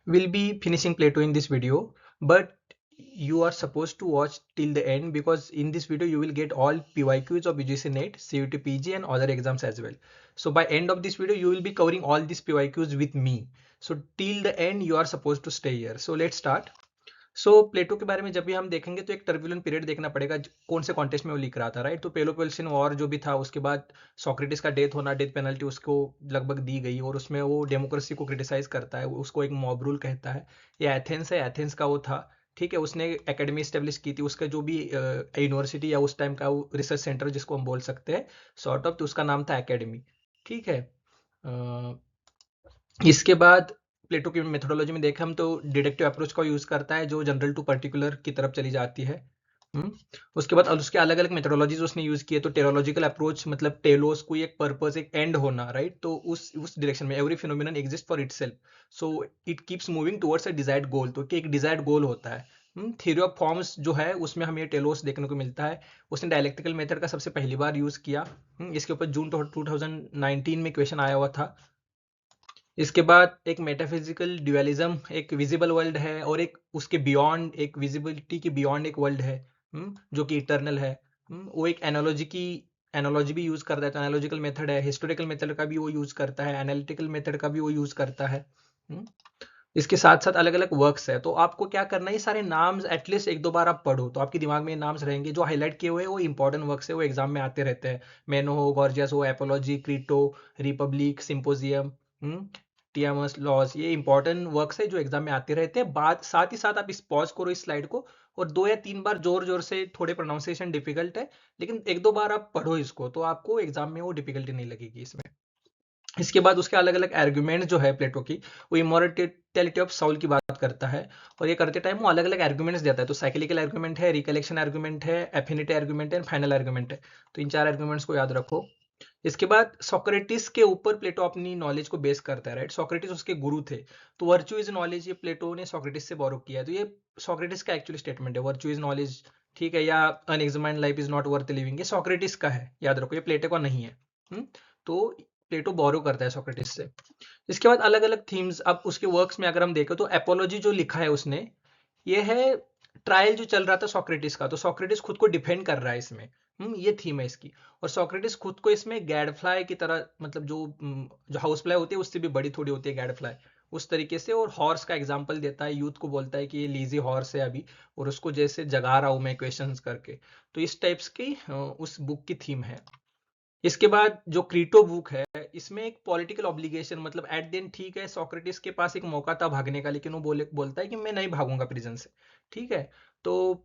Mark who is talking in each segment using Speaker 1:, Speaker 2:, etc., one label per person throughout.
Speaker 1: We'll be finishing Plato in this video, but you are supposed to watch till the end because in this video you will get all PYQs of UGC NET, CUT PG and other exams as well. So by end of this video you will be covering all these PYQs with me. So till the end you are supposed to stay here. So let's start. सो प्लेटो के बारे में जब भी हम देखेंगे तो एक turbulent period देखना पड़ेगा कौन से कॉन्टेस्ट में वो लिख रहा था, राइट। तो पेलोपोलिसियन वॉर जो भी था, उसके बाद सोक्रेटिस का डेथ होना, डेथ पेनल्टी उसको लगभग दी गई और उसमें वो डेमोक्रेसी को क्रिटिसाइज करता है, उसको एक मॉब रूल कहता है। ये एथेंस है, एथेंस का वो था, ठीक है। उसने एकेडमी स्टेब्लिश की थी, उसका जो भी यूनिवर्सिटी या उस टाइम का वो रिसर्च सेंटर जिसको हम बोल सकते हैं सॉर्ट ऑफ, तो उसका नाम था एकेडमी, ठीक है। इसके बाद प्लेटो की मेथोडोलॉजी में देखें हम तो डिडक्टिव अप्रोच का यूज करता है जो जनरल टू पर्टिकुलर की तरफ चली जाती है। हम्म। उसके बाद उसके अलग अलग मेथोडोलॉजीज उसने यूज किए, तो टेरोलॉजिकल अप्रोच मतलब टेलोस कोई एक पर्पस, एक एंड होना, राइट। तो उस डायरेक्शन में every phenomenon exist for itself, so it keeps moving towards a desired goal, तो कि एक डिजायर्ड गोल होता है। थ्योरी ऑफ फॉर्म्स जो है उसमें हमें टेलोस देखने को मिलता है। उसने डायलेक्टिकल मेथड का सबसे पहली बार यूज किया। इसके ऊपर जून 2019 में क्वेश्चन आया हुआ था। इसके बाद एक मेटाफिजिकल ड्यूअलिज्म, एक विजिबल वर्ल्ड है और एक उसके बियॉन्ड, एक विजिबिलिटी के बियॉन्ड एक वर्ल्ड है, जो कि इटर्नल है। वो एक एनालॉजी भी यूज करता है, तो एनालॉजिकल मेथड है। हिस्टोरिकल मेथड का भी वो यूज करता है, एनालिटिकल मेथड का भी वो यूज करता है। हम्म, इसके साथ साथ अलग अलग वर्क्स है। तो आपको क्या करना है, ये सारे नाम्स एटलीस्ट एक दो बार आप पढ़ो तो आपके दिमाग में ये नाम्स रहेंगे। जो हाईलाइट किए हुए हैं वो इंपॉर्टेंट वर्क्स है, वो एग्जाम में आते रहते हैं। मेनो हो, गॉर्जियस हो, Apology, Crito, Republic, Symposium, Timaeus Laws, ये इंपॉर्टेंट वर्क्स है जो एग्जाम में आते रहते हैं। बाद साथ ही साथ आप इस पॉज करो इस स्लाइड को और 2 या 3 बार जोर जोर से, थोड़े प्रोनाउंसिएशन डिफिकल्ट है लेकिन एक दो बार आप पढ़ो इसको तो आपको एग्जाम में वो डिफिकल्टी नहीं लगेगी इसमें। इसके बाद उसके अलग अलग आर्ग्यूमेंट जो है प्लेटो की, वो इमोर्टैलिटी ऑफ साउल की बात करता है। और ये करते टाइम वो अलग अलग आर्ग्यूमेंट्स देता है, तो साइकिलिकल आर्ग्यूमेंट है, रिकलेक्शन आर्ग्यूमेंट है, एफिनिटी आर्ग्यूमेंट है, फाइनल आर्ग्यूमेंट है। तो इन 4 आर्ग्यूमेंट्स को याद रखो। इसके बाद सोक्रेटिस के ऊपर प्लेटो अपनी नॉलेज को बेस करता है, राइट। सोक्रेटिस उसके गुरु थे, तो वर्च्यू इज नॉलेज ये प्लेटो ने सोक्रेटिस से बोरो किया है। तो ये सोक्रेटिस का एक्चुअली स्टेटमेंट है, वर्च्यू इज नॉलेज, ठीक है। या unexamined life is not worth living, ये सोक्रेटिस का है, याद रखो, ये प्लेटो का नहीं है। तो प्लेटो बोरो करता है सोक्रेटिस से। इसके बाद अलग अलग थीम्स, अब उसके वर्क्स में अगर हम देखें तो एपोलॉजी जो लिखा है उसने, ये है ट्रायल जो चल रहा था सोक्रेटिस का, तो सोक्रेटिस खुद को डिफेंड कर रहा है इसमें। ये थीम है इसकी। और सोक्रेटिस खुद को इसमें गैडफ्लाई की तरह, मतलब जो हाउस फ्लाई होती है उससे भी बड़ी थोड़ी होती है गैडफ्लाई, उस तरीके से। और हॉर्स का एग्जाम्पल देता है, यूथ को बोलता है कि ये लीजी हॉर्स है अभी और उसको जैसे जगा रहा हूं मैं क्वेश्चंस करके। तो इस टाइप्स की उस बुक की थीम है। इसके बाद जो क्रीटो बुक है, इसमें एक पॉलिटिकल ऑब्लिगेशन, मतलब एट द एंड, ठीक है, सोक्रेटिस के पास एक मौका था भागने का लेकिन वो बोलता है कि मैं नहीं भागूंगा प्रिजन से, ठीक है। तो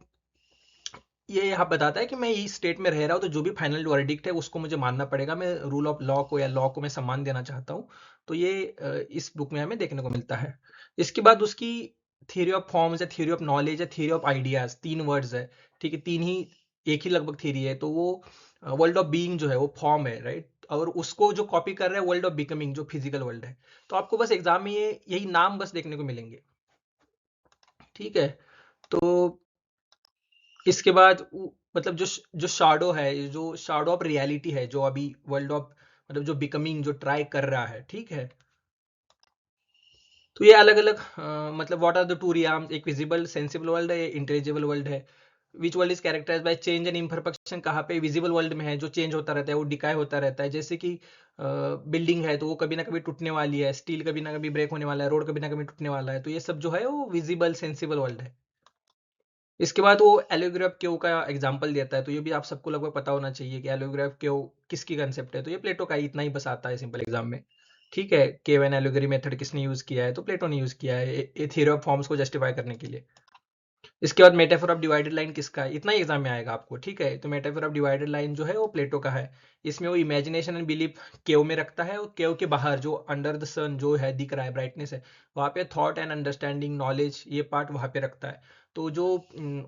Speaker 1: ये यहाँ बताता है कि मैं इस स्टेट में रह रहा हूँ तो जो भी फाइनल वर्डिक्ट है उसको मुझे मानना पड़ेगा, मैं रूल ऑफ लॉ को या लॉ को मैं सम्मान देना चाहता हूँ। तो ये इस बुक में हमें देखने को मिलता है। इसके बाद उसकी थियरी ऑफ फॉर्म्स है, थियरी ऑफ नॉलेज है, थियरी ऑफ आइडियाज, 3 वर्ड्स है, ठीक है। तीन ही, एक ही लगभग थियरी है। तो वो वर्ल्ड ऑफ बीइंग जो है वो फॉर्म है, राइट। और उसको जो कॉपी कर रहा है वर्ल्ड ऑफ बिकमिंग जो फिजिकल वर्ल्ड है। तो आपको बस एग्जाम में ये यही नाम बस देखने को मिलेंगे, ठीक है। तो इसके बाद मतलब जो शाडो है, जो शाडो ऑफ रियलिटी है, जो अभी वर्ल्ड ऑफ, मतलब जो बिकमिंग जो ट्राई कर रहा है, ठीक है। तो ये अलग अलग मतलब what are the two realms, एक विजिबल सेंसिबल वर्ल्ड है, इंटेलिजिबल वर्ल्ड है। Which world is characterise by change and imperfection, कहाँ पे विजिबल वर्ल्ड में है, जो चेंज होता रहता है, वो डिकाय होता रहता है। जैसे कि बिल्डिंग है तो वो कभी ना कभी टूटने वाली है, स्टील कभी ना कभी ब्रेक होने वाला है, रोड कभी ना कभी टूटने वाला है। तो ये सब जो है वो विजिबल सेंसिबल वर्ल्ड है। इसके बाद वो एलोग्राफ केव का एग्जांपल देता है, तो ये भी आप सबको लगभग पता होना चाहिए कि एलोग्राफ केव किसकी कंसेप्ट है। तो ये प्लेटो का ही, इतना ही बस आता है सिंपल एग्जाम में, ठीक है। केव एंड एलोगरी मेथड किसने यूज किया है, तो प्लेटो ने यूज किया है ये थ्योरी ऑफ फॉर्म्स को जस्टिफाई करने के लिए। इसके बाद मेटाफोर ऑफ डिवाइडेड लाइन किसका है, इतना ही एग्जाम में आएगा आपको, ठीक है। तो मेटाफोर ऑफ डिवाइडेड लाइन जो है वो प्लेटो का है। इसमें वो इमेजिनेशन एंड बिलीफ केव में रखता है, और केव के बाहर जो अंडर द सन जो है दिख रहा है, ब्राइटनेस है, वहाँ पे थॉट एंड अंडरस्टैंडिंग नॉलेज, ये पार्ट वहाँ पे रखता है। तो जो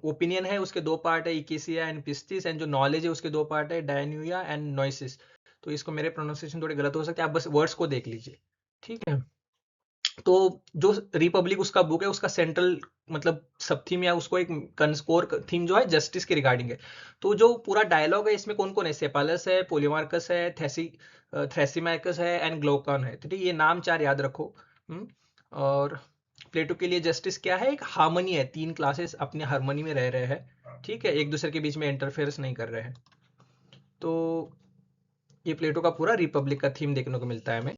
Speaker 1: ओपिनियन है उसके 2 पार्ट है, इकेसिया एंड पिस्टिस, एंड जो नॉलेज है उसके 2 पार्ट है, डायन्यूया एंड नोइसिस। तो इसको मेरे प्रोनाउंसिएशन थोड़े गलत हो सकते हैं, आप बस वर्ड्स को देख लीजिए, ठीक है। तो जो रिपब्लिक उसका बुक है उसका सेंट्रल, मतलब सब थीम या उसको एक कंस्कोर थीम जो है जस्टिस के रिगार्डिंग है। तो जो पूरा डायलॉग है इसमें कौन कौन है, सेपालस है, पोलीमार्कस है, थ्रेसिमार्कस है एंड ग्लोकन है, तो ठीक है, ये नाम 4 याद रखो। और प्लेटो के लिए जस्टिस क्या है, एक हार्मनी है, तीन क्लासेस अपने हार्मनी में रह रहे हैं, ठीक है, एक दूसरे के बीच में इंटरफेरेंस नहीं कर रहे हैं। तो ये प्लेटो का पूरा रिपब्लिक का थीम देखने को मिलता है हमें।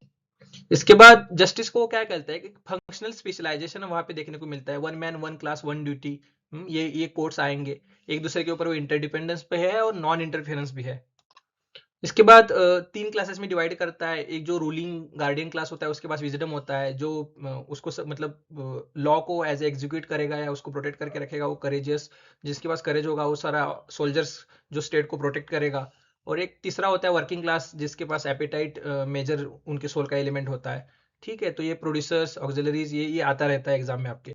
Speaker 1: इसके बाद जस्टिस को क्या कहता है कि फंक्शनल स्पेशलाइजेशन वहां पे देखने को मिलता है, one man one class one duty, ये कोर्स आएंगे एक दूसरे के ऊपर, वो इंटरडिपेंडेंस पे है और नॉन इंटरफेरेंस भी है। इसके बाद तीन क्लासेस में डिवाइड करता है, एक जो रूलिंग गार्डियन क्लास होता है उसके पास विजडम होता है, जो उसको मतलब लॉ को एज एग्जीक्यूट करेगा या उसको प्रोटेक्ट करके रखेगा, वो करेजियस, जिसके पास करेज होगा वो सारा सोल्जर्स जो स्टेट को प्रोटेक्ट करेगा। और एक तीसरा होता है वर्किंग क्लास, जिसके पास एपेटाइट मेजर उनके सोल का एलिमेंट होता है, ठीक है। तो ये प्रोड्यूसर्स ऑक्सिलरीज ये आता रहता है एग्जाम में आपके,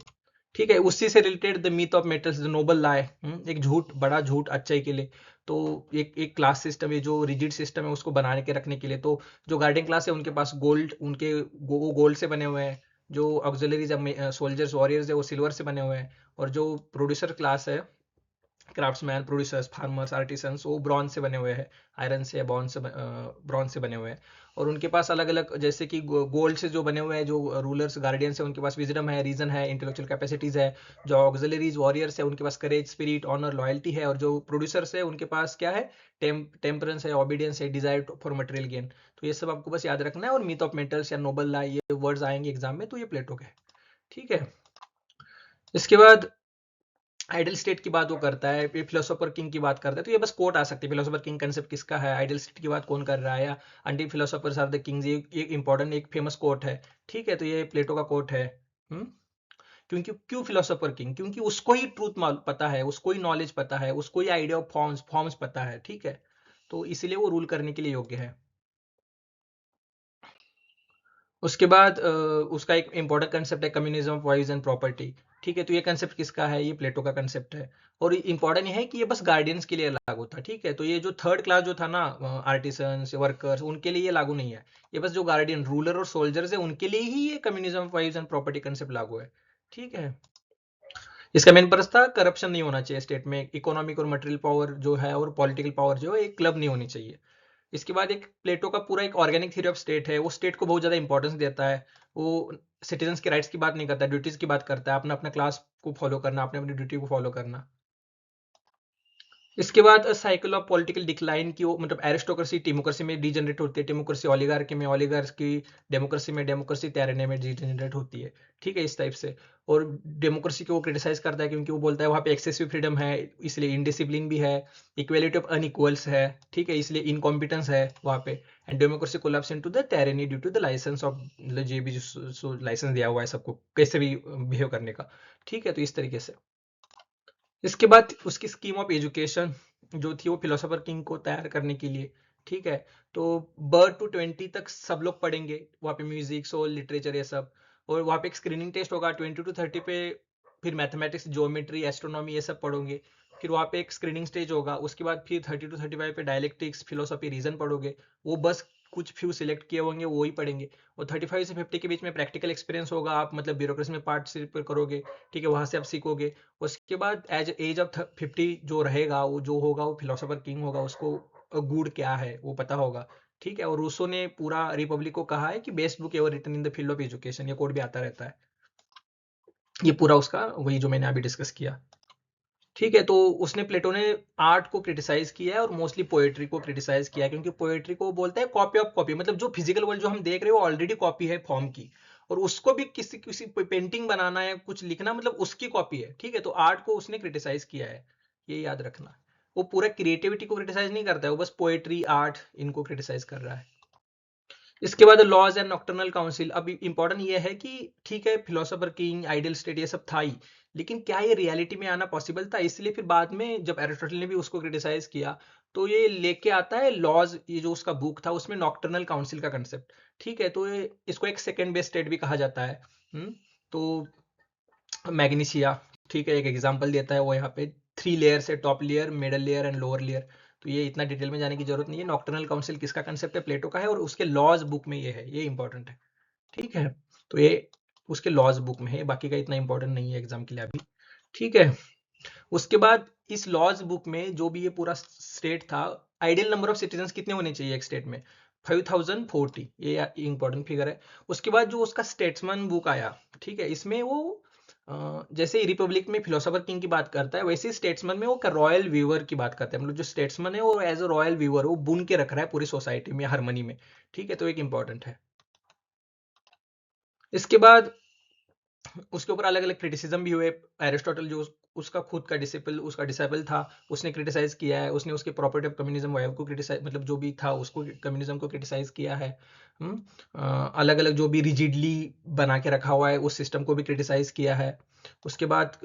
Speaker 1: ठीक है। उसी से related the myth of metals, the noble lie, एक झूठ, बड़ा झूठ अच्छाई के लिए। तो एक एक क्लास सिस्टम है, जो रिजिड सिस्टम है उसको बनाने के रखने के लिए। तो जो गार्डियन क्लास है उनके पास गोल्ड, उनके वो गोल्ड से बने हुए हैं, जो ऑक्सिलरीज सोल्जर्स वॉरियर्स है वो सिल्वर से बने हुए हैं, और जो प्रोड्यूसर क्लास है, क्राफ्ट्समैन, प्रोड्यूसर्स, फार्मर्स, आर्टिसंस, वो ब्रॉन्ज से बने हुए हैं, आयरन से, ब्रॉन्ज से बने हुए हैं। और उनके पास अलग अलग, जैसे कि गोल्ड से जो बने हुए हैं, जो रूलर्स गार्डियंस है उनके पास विजडम है, रीजन है, इंटेलेक्चुअल कैपेसिटीज है। जो ऑक्सिलरीज वॉरियर्स है उनके पास करेज, स्पिरिट, ऑनर, लॉयल्टी है। और जो प्रोड्यूसर्स है उनके पास क्या है, टेम्परेंस है, ओबीडियंस है, डिजायर फॉर मटेरियल गेन। तो ये सब आपको बस याद रखना है। और मीथ ऑफ मेटल्स या नोबल लाई, ये वर्ड्स आएंगे एग्जाम में, तो ये प्लेटो के हैं, ठीक है। इसके बाद आइडल स्टेट की बात वो करता है, फिर फिलोसोफर किंग की बात करता है। तो ये बस कोट आ सकती है, फिलोसोफर किंग कंसेप्ट किसका है, आइडल स्टेट की बात कौन कर रहा है, या until philosophers are the kings, ये इंपॉर्टेंट एक फेमस कोट है, ठीक है। तो ये प्लेटो का कोट है। हम्म क्योंकि क्यों फिलोसोफर किंग, क्योंकि उसको ही ट्रूथ पता है, उसको ही नॉलेज पता है, उसको ही आइडिया ऑफ फॉर्म्स पता है, ठीक है। तो इसीलिए वो रूल करने के लिए योग्य है। उसके बाद उसका एक इंपॉर्टेंट कंसेप्ट है communism of wise and property, ठीक है। तो ये कंसेप्ट किसका है, ये प्लेटो का कंसेप्ट है। और इंपॉर्टेंट ये है कि ये बस गार्डियंस के लिए लागू था, ठीक है। तो ये जो थर्ड क्लास जो था ना, आर्टिसंस, वर्कर्स, उनके लिए ये लागू नहीं है। ये बस जो गार्डियन, रूलर और सोल्जर्स है उनके लिए ही ये communism of wise and property concept लागू है, ठीक है। इसका मेन पर्पस था करप्शन नहीं होना चाहिए स्टेट में, इकोनॉमिक और मटेरियल पावर जो है और पॉलिटिकल पावर जो है एक क्लब नहीं होनी चाहिए। इसके बाद एक प्लेटो का पूरा एक ऑर्गेनिक थ्योरी ऑफ स्टेट है, वो स्टेट को बहुत ज्यादा इंपॉर्टेंस देता है। वो सिटीजन्स के राइट्स की बात नहीं करता, ड्यूटीज की बात करता है, अपना अपना क्लास को फॉलो करना, अपने अपनी ड्यूटी को फॉलो करना। इसके बाद साइकिल ऑफ पॉलिटिकल डिक्लाइन की, वो मतलब एरिस्टोक्रेसी डेमोक्रेसी में डिजेनरेट होती है, डेमोक्रेसी ओलिगार्की में, ओलिगार्की डेमोक्रेसी में, डेमोक्रेसी टायरनी में डिजेनरेट होती है, ठीक है, इस टाइप से। और डेमोक्रेसी को वो क्रिटिसाइज करता है, क्योंकि वो बोलता है वहाँ पे एक्सेसिव फ्रीडम है, इसलिए इनडिसिप्लिन भी है, इक्वेलिटी ऑफ अनइक्वल्स है, ठीक है, इसलिए इनकॉम्पिटेंस है वहाँ पे। And democracy collapse into the tyranny due to the licence of, मतलब ये भी जो लाइसेंस दिया हुआ है सबको कैसे भी बिहेव करने का, ठीक है। तो इस तरीके से इसके बाद उसकी स्कीम ऑफ एजुकेशन जो थी वो फिलोसोफर किंग को तैयार करने के लिए, ठीक है। तो बर्थ टू 20 तक सब लोग पढ़ेंगे वहाँ पे, म्यूजिक, सोल, लिटरेचर, ये सब। और वहाँ पे एक स्क्रीनिंग टेस्ट होगा 20 to 30 पे, फिर मैथमेटिक्स, ज्योमेट्री, एस्ट्रोनॉमी, ये सब पढ़ोगे। फिर वहाँ पे एक स्क्रीनिंग स्टेज होगा, उसके बाद फिर 30 to 35 पे डायलेक्टिक्स, फिलोसॉफी, रीजन पढ़ोगे। वो बस कुछ फ्यू सिलेक्ट किए होंगे वो ही पढ़ेंगे। और 35 से 50 के बीच में प्रैक्टिकल एक्सपीरियंस होगा, आप मतलब ब्यूरोक्रेसी में पार्टिसिपेट करोगे, ठीक है, वहां से आप सीखोगे। उसके बाद एज एज ऑफ 50 जो रहेगा, वो जो होगा वो फिलोसोफर किंग होगा, उसको गुड क्या है वो पता होगा, ठीक है। और रूसो ने पूरा रिपब्लिक को कहा है कि best book ever written in the field of education, ये कोड भी आता रहता है। ये पूरा उसका वही जो मैंने अभी डिस्कस किया, ठीक है। तो उसने, प्लेटो ने आर्ट को क्रिटिसाइज किया है और मोस्टली पोएट्री को क्रिटिसाइज किया है, क्योंकि पोएट्री को बोलते हैं कॉपी ऑफ कॉपी, मतलब जो फिजिकल वर्ल्ड जो हम देख रहे हो ऑलरेडी कॉपी है फॉर्म की, और उसको भी किसी किसी पेंटिंग बनाना है, कुछ लिखना, मतलब उसकी कॉपी है, ठीक है। तो आर्ट को उसने क्रिटिसाइज किया है, ये याद रखना। वो पूरा क्रिएटिविटी को क्रिटिसाइज नहीं करता है, वो बस पोएट्री, आर्ट, इनको क्रिटिसाइज कर रहा है। इसके बाद लॉज एंड नॉक्टर्नल काउंसिल। अब इंपॉर्टेंट ये है कि ठीक है, फिलोसोफर किंग, आइडियल स्टेट, ये सब था ही, लेकिन क्या ये रियलिटी में आना पॉसिबल था? इसलिए फिर बाद में जब एरिस्टोटल ने भी उसको क्रिटिसाइज किया, तो ये लेके आता है लॉज, ये जो उसका बुक था उसमें नॉक्टर्नल काउंसिल का कंसेप्ट, ठीक है। तो ये इसको एक सेकेंड बेस्ट स्टेट भी कहा जाता है। तो मैग्नीशिया, ठीक है, एक एग्जांपल देता है वो यहाँ पे, 3 लेयर्स है, top layer, middle layer and lower layer. तो ये इतना डिटेल में जाने की जरूरत नहीं है। नॉक्टर्नल काउंसिल किसका कंसेप्ट है? प्लेटो का है, और उसके लॉज बुक में ये है, ये इंपॉर्टेंट है, ठीक है। तो ये उसके लॉज बुक में है, बाकी का इतना इंपॉर्टेंट नहीं है एग्जाम के लिए अभी, ठीक है। उसके बाद इस लॉज बुक में जो भी ये पूरा स्टेट था, आइडियल नंबर ऑफ सिटीजन कितने होने चाहिए एक स्टेट में, 5040, ये इंपॉर्टेंट फिगर है। उसके बाद जो उसका स्टेट्समैन बुक आया, ठीक है, इसमें वो जैसे रिपब्लिक में फिलोसोफर किंग की बात करता है, वैसे स्टेट्समैन में वो रॉयल व्यूअर की बात करता है। मतलब जो स्टेट्समैन है वो एज अ रॉयल व्यूअर वो बुन के रख रहा है पूरी सोसाइटी में हारमोनी में, ठीक है, तो एक इंपॉर्टेंट है। इसके बाद उसके ऊपर अलग अलग क्रिटिसिज्म भी हुए। एरिस्टोटल जो उसका खुद का उसका डिसाइपल था, उसने क्रिटिसाइज किया है, उसने उसके प्रॉपर्टी ऑफ कम्युनिज्म वाइव को क्रिटिसाइज, मतलब जो भी था उसको, कम्युनिज्म को क्रिटिसाइज किया है। अलग अलग जो भी रिजिडली बना के रखा हुआ है उस सिस्टम को भी क्रिटिसाइज किया है। उसके बाद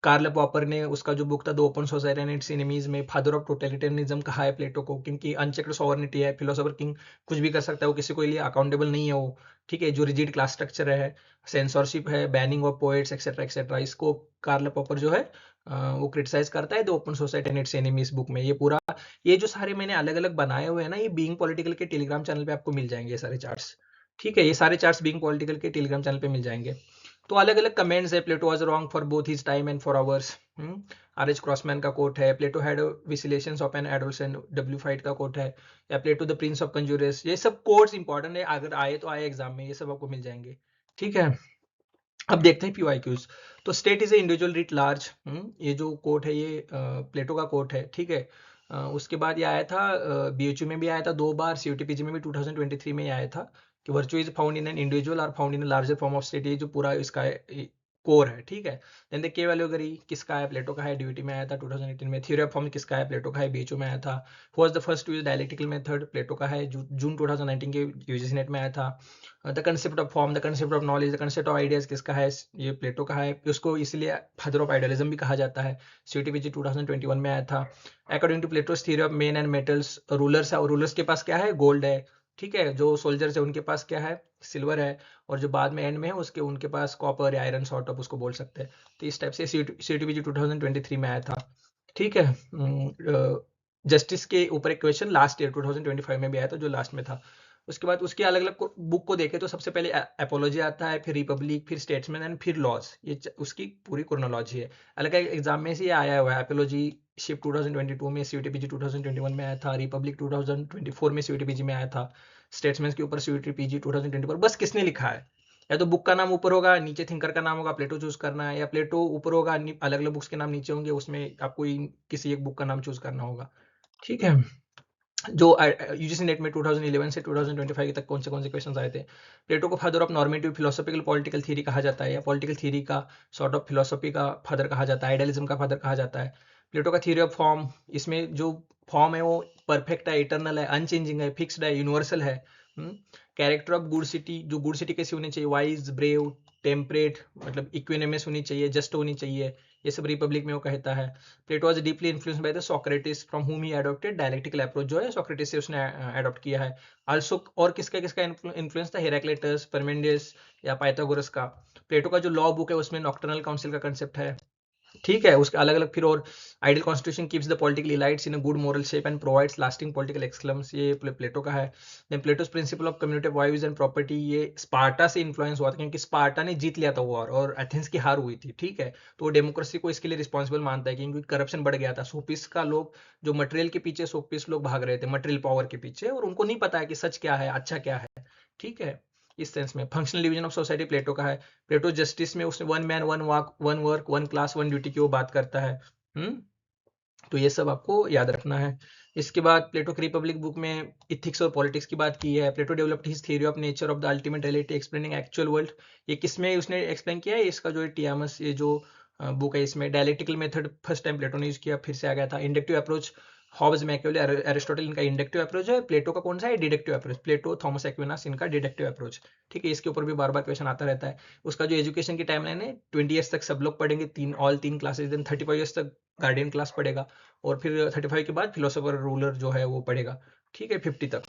Speaker 1: कार्ल पॉपर ने उसका जो बुक था the open society and it's enemies में फादर ऑफ टोटलिटेरियनिज्म कहा है प्लेटो को, क्योंकि अनचेक्ड सॉवरेनिटी है, फिलोसोफर किंग कुछ भी कर सकता है, वो किसी को लिए अकाउंटेबल नहीं है वो, ठीक है, जो रिजिड क्लास स्ट्रक्चर है, सेंसरशिप है, banning of poets etcetera etcetera, इसको कार्ल पॉपर जो है वो क्रिटिसाइज करता है the open society and it's enemies book में। ये पूरा, ये जो सारे मैंने अलग अलग बनाए हुए हैं ना, ये बीइंग पॉलिटिकल के टेलीग्राम चैनल पे आपको मिल जाएंगे ये सारे चार्ट्स, ठीक है, ये सारे चार्ट्स बीइंग पॉलिटिकल के टेलीग्राम चैनल पे मिल जाएंगे। तो अलग अलग कमेंट्स है, Plato was wrong for both his time and for ours, R H Crossman का कोट है, Plato had vacillations of an adolescent, W Fite का कोट है, या Plato the prince of conjurers. ये सब कोट्स इंपॉर्टेंट है, अगर आए तो आए एग्जाम में, ये सब आपको मिल जाएंगे, ठीक है। अब देखते हैं पीवाईक्यूज। तो state is a individual writ large, ये जो कोट है ये प्लेटो का कोट है, ठीक है। उसके बाद ये आया था बीएचयू में भी आया था 2 बार, सीयूटीपीजी में भी 2023 में ही आया था कि virtue is found in an individual और found in larger form of state, ये जो पूरा इसका कोर है, ठीक है। देन द के वैल्यूगरी किसका है, प्लेटो का है, डीयूटी में आया था 2018 में। थ्योरी ऑफ फॉर्म किसका है, प्लेटो का है, बीएचयू में आया था। Who was the first to use dialectical method, Plato का है, जून 2019 के यूजीसी नेट में आया था। The concept of form, the concept of knowledge, the concept of ideas किसका है, ये प्लेटो का है, उसको इसलिए फादर ऑफ आइडियलिज्म भी कहा जाता है, सीटीपीजी 2021 में आया था। According to Plato's theory of men and metals, rulers है, और रूलर्स के पास क्या है, गोल्ड है, ठीक है, जो सोल्जर्स है उनके पास क्या है, सिल्वर है, और जो बाद में एंड में है उसके उनके पास कॉपर या आयरन सॉर्ट ऑफ उसको बोल सकते हैं। तो इस टाइप से सीटीपीजी 2023 में आया था, ठीक है। जस्टिस के ऊपर एक क्वेश्चन लास्ट ईयर 2025 में भी आया था, जो लास्ट में था। उसके बाद उसके अलग अलग बुक को देखें तो सबसे पहले एपोलॉजी आता है, फिर रिपब्लिक, फिर स्टेट्समैन एंड फिर लॉज, ये उसकी पूरी क्रोनोलॉजी है। अलग अलग एग्जाम में से ये आया हुआ है। एपोलॉजी शिप 2022 में, सीयूटीपीजी 2021 में आया था, रिपब्लिक 2024 में सीयूटीपीजी में आया था, स्टेट्समैन के ऊपर सीयूटीपीजी 2024। बस किसने लिखा है, या तो बुक का नाम ऊपर होगा, नीचे थिंकर का नाम होगा, प्लेटो चूज करना है, या प्लेटो ऊपर होगा, अलग अलग बुक्स के नाम नीचे होंगे, उसमें आपको किसी एक बुक का नाम चूज करना होगा, ठीक है। जो यूजीसी नेट में 2011 से 2025 तक कौन से क्वेश्चंस आए थे। प्लेटो को father of normative philosophical political theory कहा जाता है, या पॉलिटिकल थ्योरी का सॉर्ट ऑफ फिलोसॉफी का फादर कहा जाता है, आइडियलिज्म का फादर कहा जाता है। प्लेटो का थ्योरी ऑफ फॉर्म, इसमें जो फॉर्म है वो परफेक्ट है, इटर्नल है, अनचेंजिंग है, फिक्स्ड है, यूनिवर्सल है। कैरेक्टर ऑफ गुड सिटी, जो गुड सिटी कैसी होनी चाहिए, वाइज, ब्रेव, टेम्परेट, मतलब इक्विनेमियस होनी चाहिए, जस्ट होनी चाहिए, ये सब रिपब्लिक में वो कहता है। Plato was deeply influenced by the Socrates from whom he adopted dialectical approach, जो है सोक्रेटिस से उसने अडॉप्ट किया है। आल्सो और किसका किसका इन्फ्लुएंस था, हेराक्लिटस, परमेंडियस या पाइथागोरस का। प्लेटो का जो लॉ बुक है उसमें नॉक्टर्नल काउंसिल का कंसेप्ट है, ठीक है। उसके अलग अलग फिर और ideal constitution keeps the political elites in a good moral shape and provides lasting political axioms, ये प्लेटो का है। Then Plato's principle of community wives and property, ये स्पार्टा से इन्फ्लुएंस हुआ था, क्योंकि स्पार्टा ने जीत लिया था वॉर और एथेंस की हार हुई थी, ठीक है। तो वो डेमोक्रेसी को इसके लिए रिस्पॉन्सिबल मानता है, क्योंकि करप्शन बढ़ गया था। सोपिस का लोग, जो मटेरियल के पीछे सोपिस लोग भाग रहे थे, मटेरियल पावर के पीछे, और उनको नहीं पता है कि सच क्या है, अच्छा क्या है, ठीक है। इस सेंस में फंक्शनल डिवीजन ऑफ सोसाइटी प्लेटो का है। प्लेटो जस्टिस में उसने one man one work one class one duty की वो बात करता है। तो ये सब आपको याद रखना है। इसके बाद प्लेटो की रिपब्लिक बुक में इथिक्स और पॉलिटिक्स की बात की है। Plato developed his theory of nature of the ultimate reality explaining actual world, ये किसमें उसने एक्सप्लेन किया है, इसका जो टियामस, ये जो बुक है, इसमें dialectical method first time Plato ने यूज किया, फिर से आ गया था। Inductive approach, Hobbes, Machiavelli, Aristotle, इनका इंडक्टिव अप्रोच है। प्लेटो का कौन सा है, deductive approach, Plato, Thomas Aquinas, इनका डिडक्टिव अप्रोच, ठीक है। इसके ऊपर भी बार बार क्वेश्चन आता रहता है। उसका जो एजुकेशन की टाइमलाइन है, 20 ईयर्स तक सब लोग पढ़ेंगे, तीन क्लासेज, देन 35 ईयर्स तक गार्डियन क्लास पढ़ेगा, और फिर 35 के बाद फिलोसोफर रूलर जो है वो पढ़ेगा, ठीक है, 50 तक।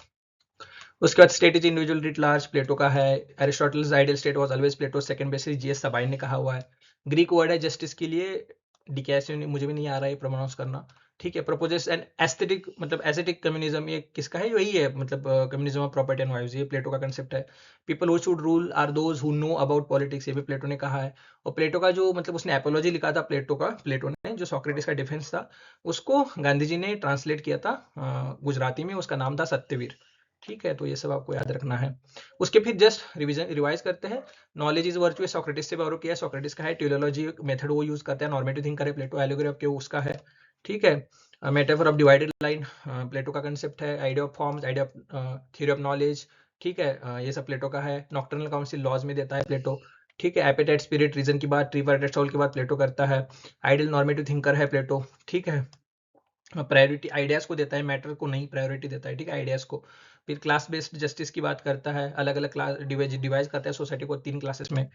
Speaker 1: उसके बाद state is individual writ large, Plato का है। Aristotle's ideal state was always Plato second basis, G S Sabine ने कहा हुआ है। ग्रीक वर्ड है जस्टिस के लिए, डिकैसियो, मुझे भी नहीं आ रहा है प्रोनाउंस करना, ठीक है। प्रपोजेस एंड एस्थेटिक, मतलब एस्थेटिक कम्युनिज्म, ये किसका है, यही है, मतलब communism of property and wives, ये प्लेटो का कंसेप्ट है। People who should rule are those who know about politics, ये भी प्लेटो ने कहा है। और प्लेटो का जो, मतलब उसने एपोलॉजी लिखा था प्लेटो ने, जो सोक्रेटिस का डिफेंस था, उसको गांधी जी ने ट्रांसलेट किया था गुजराती में, उसका नाम था सत्यवीर, ठीक है, तो ये सब आपको याद रखना है। उसके फिर जस्ट रिवाइज करते हैं। नॉलेज इज वर्चुअल सोक्रेटिस से बोरो किया, सोक्रेटिस का है। टेलियोलॉजी मेथड वो यूज करते हैं, नॉर्मेटिव थिंक करे, प्लेटो एलोगोरी के उसका है। ठीक है, मेटाफर ऑफ डिवाइडेड लाइन प्लेटो का कंसेप्ट है। Idea of forms, idea of theory of knowledge, ठीक है, ये सब प्लेटो का है। नॉक्टर्नल काउंसिल लॉज में देता है प्लेटो। ठीक है, एपेटाइट स्पिरिट रीजन की बात, ट्रीपार्टाइट सोल की बात प्लेटो करता है। आइडियल नॉर्मेटिव थिंकर है प्लेटो। ठीक है, प्रायोरिटी आइडियाज को देता है, मैटर को नहीं प्रायोरिटी देता है। ठीक है, आइडियाज को। फिर क्लास बेस्ड जस्टिस की बात करता है, अलग अलग क्लास डिवाइज करता है सोसाइटी को 3 क्लासेस में।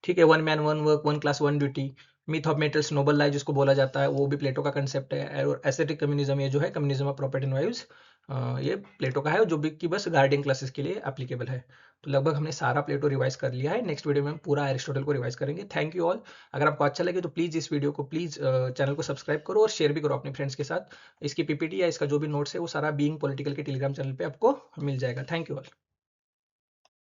Speaker 1: ठीक है, one man one work, one class one duty. Myth of metals noble life जिसको बोला जाता है, वो भी प्लेटो का कंसेप्ट है। और एस्थेटिक कम्युनिज्म, ये जो है communism of property and wives, ये प्लेटो का है, जो भी कि बस गार्डियन क्लासेस के लिए एप्लीकेबल है। तो लगभग हमने सारा प्लेटो रिवाइज कर लिया है। नेक्स्ट वीडियो में हम पूरा एरिस्टोटल को रिवाइज करेंगे। Thank you all. अगर आपको अच्छा लगे तो प्लीज़ इस वीडियो को प्लीज़ चैनल को सब्सक्राइब करो और शेयर भी करो अपने फ्रेंड्स के साथ। इसकी पीपीटी या इसका जो भी नोट्स है वो सारा बीइंग पॉलिटिकल के टेलीग्राम चैनल पे आपको मिल जाएगा। Thank you all.